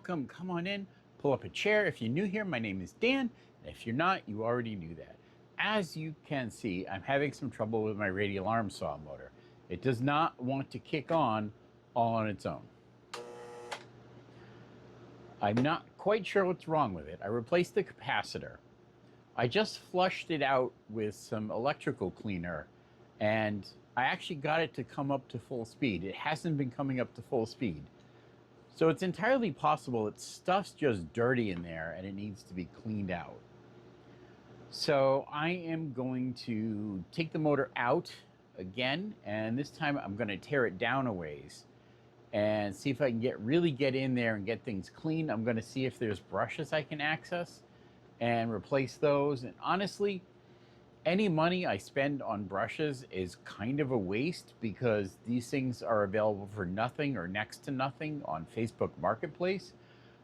welcome. Come on in, pull up a chair. If you're new here, my name is Dan. And if you're not, you already knew that. As you can see, I'm having some trouble with my radial arm saw motor. It does not want to kick on all on its own. I'm not quite sure what's wrong with it. I replaced the capacitor. I just flushed it out with some electrical cleaner, and I actually got it to come up to full speed. It hasn't been coming up to full speed. So it's entirely possible that stuff's just dirty in there and it needs to be cleaned out. So I am going to take the motor out again, and this time I'm going to tear it down a ways and see if I can really get in there and get things clean. I'm going to see if there's brushes I can access and replace those. And honestly, any money I spend on brushes is kind of a waste because these things are available for nothing or next to nothing on Facebook Marketplace.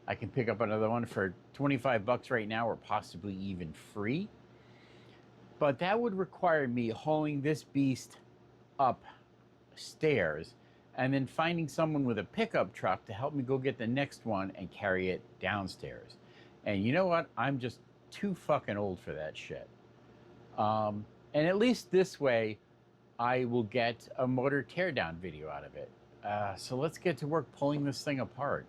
I can pick up another one for 25 bucks right now, or possibly even free. But that would require me hauling this beast up stairs and then finding someone with a pickup truck to help me go get the next one and carry it downstairs. And you know what? I'm just too fucking old for that shit. And at least this way, I will get a motor teardown video out of it. So let's get to work pulling this thing apart.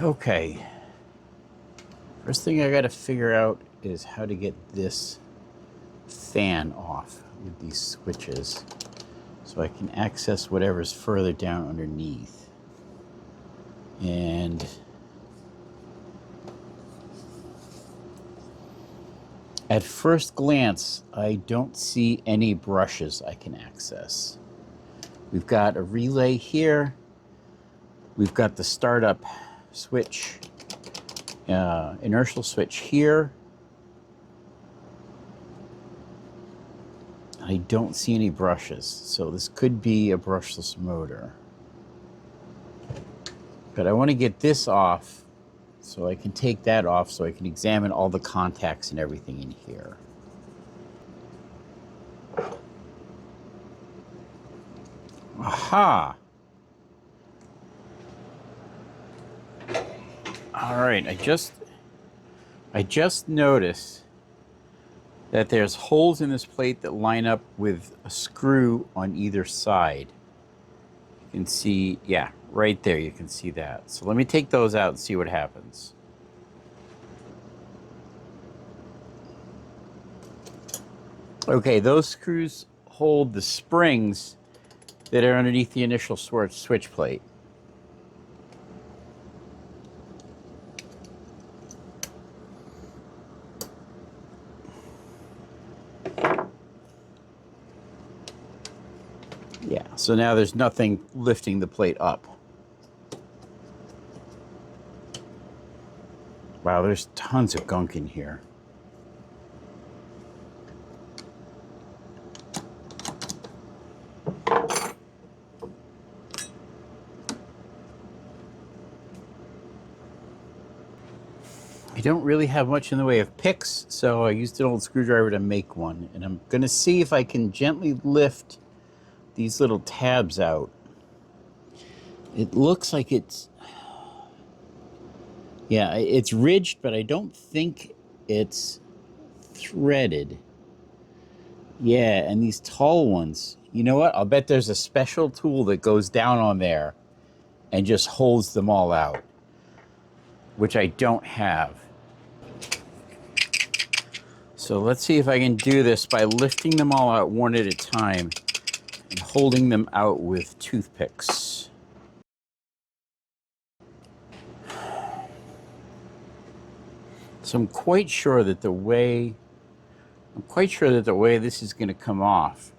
Okay, first thing I got to figure out is how to get this fan off with these switches so I can access whatever's further down underneath. And at first glance, I don't see any brushes I can access. We've got a relay here. We've got the startup switch, inertial switch here. I don't see any brushes, so this could be a brushless motor. But I want to get this off so I can take that off so I can examine all the contacts and everything in here. Aha! All right, I just noticed that there's holes in this plate that line up with a screw on either side. You can see, yeah, right there, you can see that. So let me take those out and see what happens. Okay, those screws hold the springs that are underneath the initial switch plate. Yeah, so now there's nothing lifting the plate up. Wow, there's tons of gunk in here. I don't really have much in the way of picks, so I used an old screwdriver to make one. And I'm going to see if I can gently lift these little tabs out. It looks like it's, yeah, it's ridged, but I don't think it's threaded. Yeah, and these tall ones, you know what? I'll bet there's a special tool that goes down on there and just holds them all out, which I don't have. So let's see if I can do this by lifting them all out one at a time and holding them out with toothpicks. So I'm quite sure that the way this is going to come off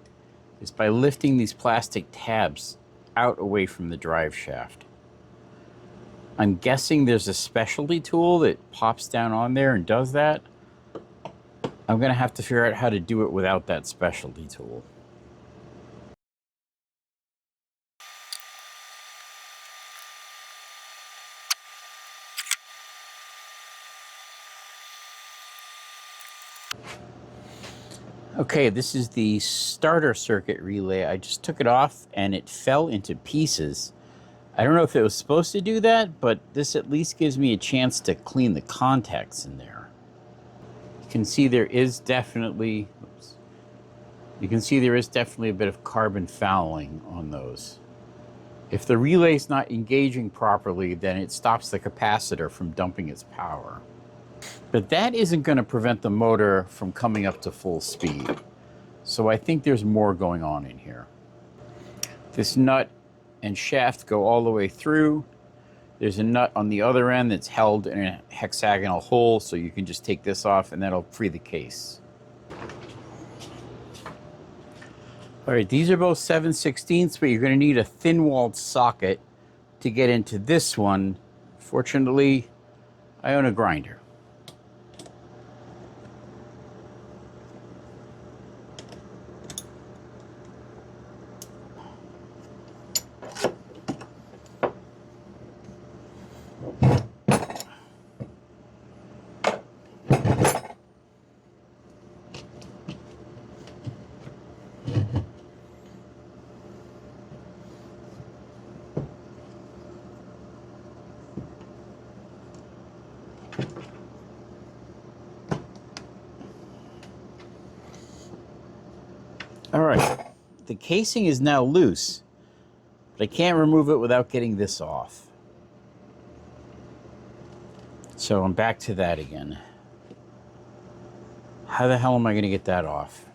is by lifting these plastic tabs out away from the drive shaft. I'm guessing there's a specialty tool that pops down on there and does that. I'm going to have to figure out how to do it without that specialty tool. Okay, this is the starter circuit relay. I just took it off and it fell into pieces. I don't know if it was supposed to do that, but this at least gives me a chance to clean the contacts in there. You can see there is definitely, a bit of carbon fouling on those. If the relay is not engaging properly, then it stops the capacitor from dumping its power. But that isn't going to prevent the motor from coming up to full speed. So I think there's more going on in here. This nut and shaft go all the way through. There's a nut on the other end that's held in a hexagonal hole, so you can just take this off and that'll free the case. All right, these are both 7/16, but you're going to need a thin-walled socket to get into this one. Fortunately, I own a grinder. All right, the casing is now loose, but I can't remove it without getting this off. So I'm back to that again. How the hell am I going to get that off?